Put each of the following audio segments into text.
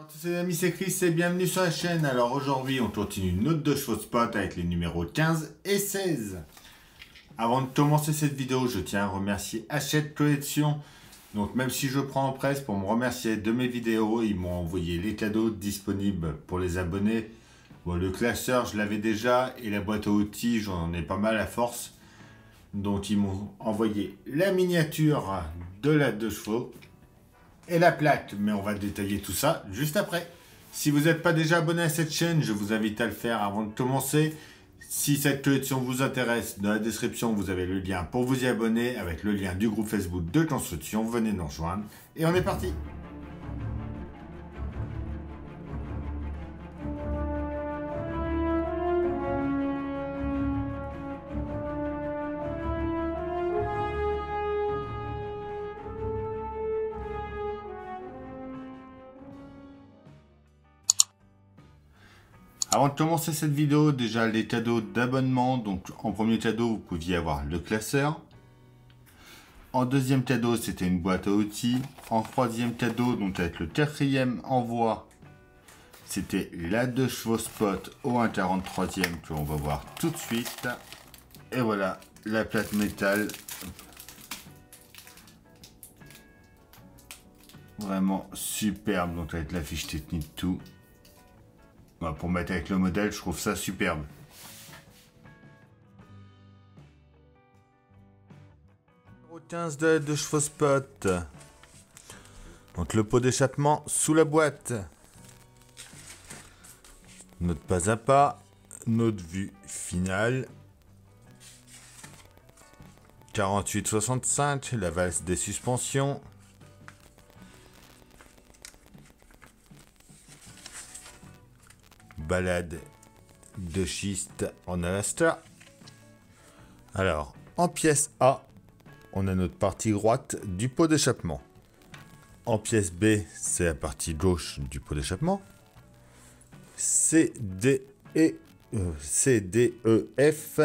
Bonjour à tous les amis, c'est Chris et bienvenue sur la chaîne. Alors aujourd'hui on continue notre 2 chevaux spot avec les numéros 15 et 16. Avant de commencer cette vidéo, je tiens à remercier Hachette Collection. Donc même si je prends en presse pour me remercier de mes vidéos, ils m'ont envoyé les cadeaux disponibles pour les abonnés. Bon, le classeur je l'avais déjà et la boîte à outils j'en ai pas mal à force. Donc ils m'ont envoyé la miniature de la 2 chevaux et la plaque, mais on va détailler tout ça juste après. Si vous n'êtes pas déjà abonné à cette chaîne, je vous invite à le faire avant de commencer. Si cette collection vous intéresse, dans la description vous avez le lien pour vous y abonner avec le lien du groupe Facebook de construction. Venez nous rejoindre et on est parti. Avant de commencer cette vidéo, déjà les cadeaux d'abonnement. Donc en premier cadeau, vous pouviez avoir le classeur. En deuxième cadeau, c'était une boîte à outils. En troisième cadeau, donc avec le quatrième envoi, c'était la 2 chevaux spot au 1,43e que l'on va voir tout de suite. Et voilà, la plaque métal. Vraiment superbe, donc avec la fiche technique, tout. Pour mettre avec le modèle, je trouve ça superbe. Numéro 15 de 2 chevaux spot. Donc le pot d'échappement sous la boîte. Notre pas à pas. Notre vue finale. 48-65, la valse des suspensions. Balade de schiste en Alaska. Alors, en pièce A, on a notre partie droite du pot d'échappement. En pièce B, c'est la partie gauche du pot d'échappement. C, D, E, F,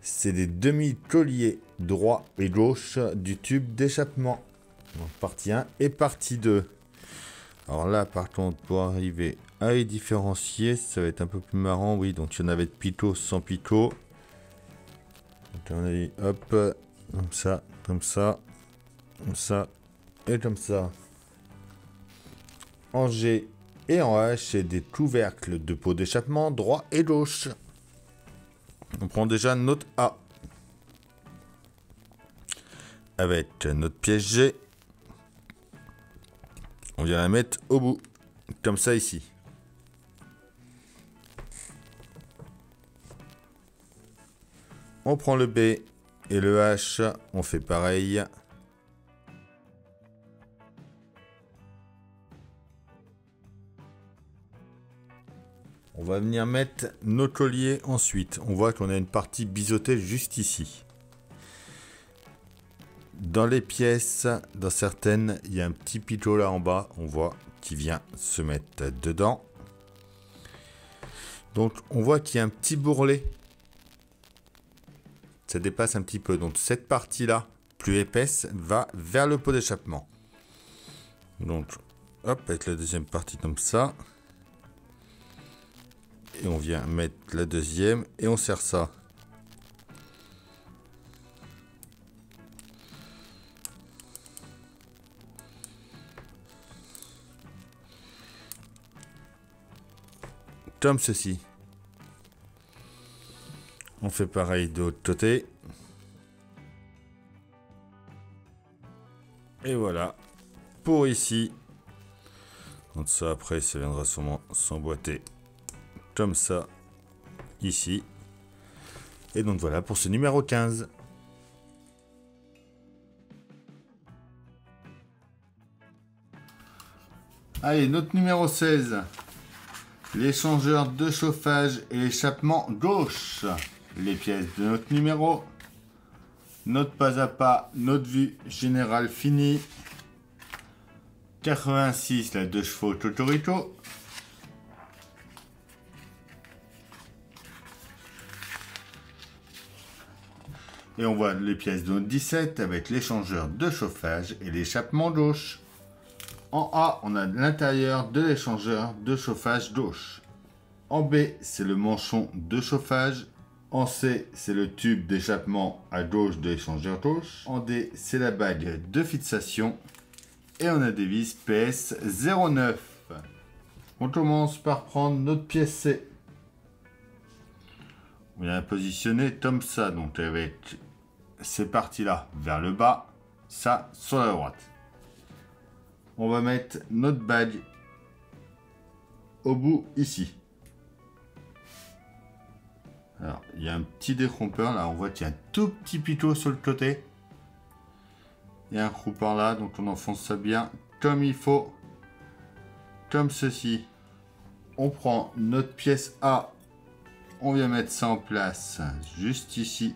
c'est des demi-colliers droit et gauche du tube d'échappement. Donc, partie 1 et partie 2. Alors là, par contre, pour arriver à les différencier, ça va être un peu plus marrant. Oui, donc il y en avait de picot, sans picot. Donc on a dit, hop, comme ça, comme ça, comme ça, et comme ça. En G et en H, c'est des couvercles de pot d'échappement droit et gauche. On prend déjà notre A. Avec notre pièce G. On vient la mettre au bout, comme ça ici. On prend le B et le H, on fait pareil. On va venir mettre nos colliers ensuite. On voit qu'on a une partie biseautée juste ici. Dans les pièces, dans certaines, il y a un petit picot là en bas, on voit, qui vient se mettre dedans. Donc on voit qu'il y a un petit bourrelet. Ça dépasse un petit peu. Donc cette partie-là, plus épaisse, va vers le pot d'échappement. Donc, hop, avec la deuxième partie comme ça. Et on vient mettre la deuxième et on serre ça. Comme ceci. On fait pareil de l'autre côté. Et voilà. Pour ici. Donc ça après, ça viendra sûrement s'emboîter. Comme ça. Ici. Et donc voilà pour ce numéro 15. Allez, notre numéro 16. L'échangeur de chauffage et l'échappement gauche. Les pièces de notre numéro. Notre pas à pas, notre vue générale finie. 86, la 2 chevaux Totorito. Et on voit les pièces de notre 17 avec l'échangeur de chauffage et l'échappement gauche. En A, on a l'intérieur de l'échangeur de chauffage gauche. En B, c'est le manchon de chauffage. En C, c'est le tube d'échappement à gauche de l'échangeur gauche. En D, c'est la bague de fixation. Et on a des vis PS 09. On commence par prendre notre pièce C. On vient la positionner comme ça, donc avec ces parties-là vers le bas, ça sur la droite. On va mettre notre bague au bout ici. Alors, il y a un petit décrompeur, là on voit qu'il y a un tout petit pitot sur le côté. Il y a un trou par là, donc on enfonce ça bien comme il faut, comme ceci. On prend notre pièce A, on vient mettre ça en place juste ici.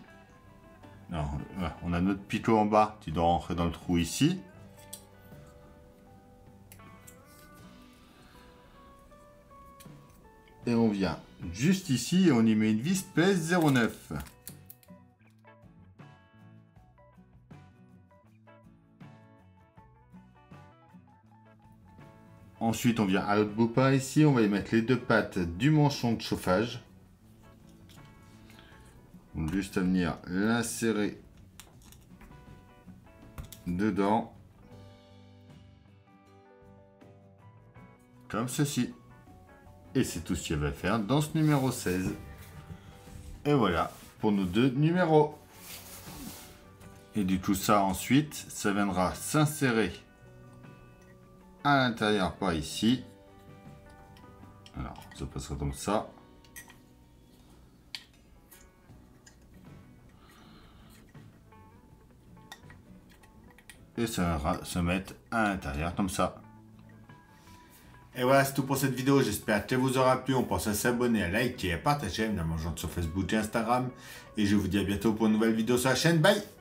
Alors, on a notre pitot en bas qui doit rentrer dans le trou ici. Et on vient juste ici et on y met une vis PS09. Ensuite, on vient à l'autre bout par ici, on va y mettre les deux pattes du manchon de chauffage. Donc, juste à venir l'insérer dedans. Comme ceci. Et c'est tout ce qu'il va faire dans ce numéro 16. Et voilà pour nos deux numéros. Et du coup ça ensuite, ça viendra s'insérer à l'intérieur par ici. Alors ça passera comme ça. Et ça viendra se mettre à l'intérieur comme ça. Et voilà, c'est tout pour cette vidéo. J'espère qu'elle vous aura plu. On pense à s'abonner, à liker, à partager, à me rejoindre sur Facebook et Instagram. Et je vous dis à bientôt pour une nouvelle vidéo sur la chaîne. Bye!